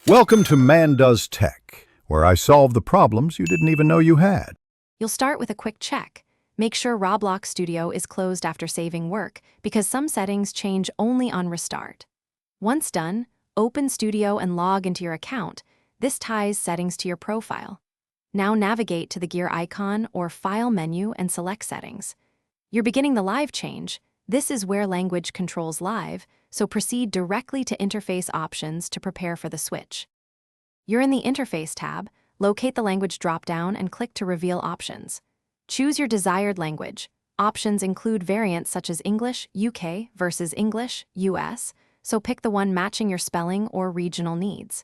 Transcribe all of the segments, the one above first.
Welcome to Man Does Tech, where I solve the problems you didn't even know you had. You'll start with a quick check. Make sure Roblox Studio is closed after saving work, because some settings change only on restart. Once done, open Studio and log into your account. This ties settings to your profile. Now navigate to the gear icon or File menu and select Settings. You're beginning the live change. This is where language controls live, so proceed directly to Interface Options to prepare for the switch. You're in the Interface tab. Locate the language dropdown and click to reveal options. Choose your desired language. Options include variants such as English, UK versus English, US, so pick the one matching your spelling or regional needs.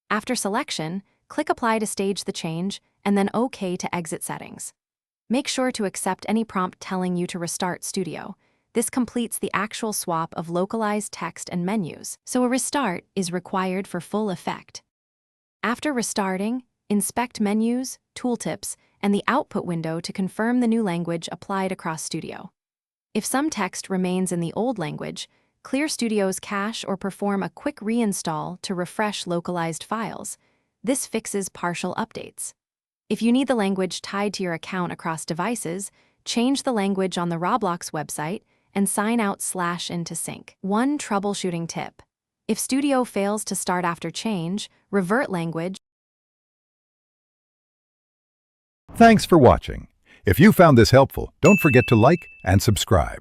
After selection, click Apply to stage the change, and then OK to exit settings. Make sure to accept any prompt telling you to restart Studio. This completes the actual swap of localized text and menus, so a restart is required for full effect. After restarting, inspect menus, tooltips, and the output window to confirm the new language applied across Studio. If some text remains in the old language, clear Studio's cache or perform a quick reinstall to refresh localized files. This fixes partial updates. If you need the language tied to your account across devices, change the language on the Roblox website and sign out /into sync. One troubleshooting tip. If Studio fails to start after change, revert language. Thanks for watching. If you found this helpful, don't forget to like and subscribe.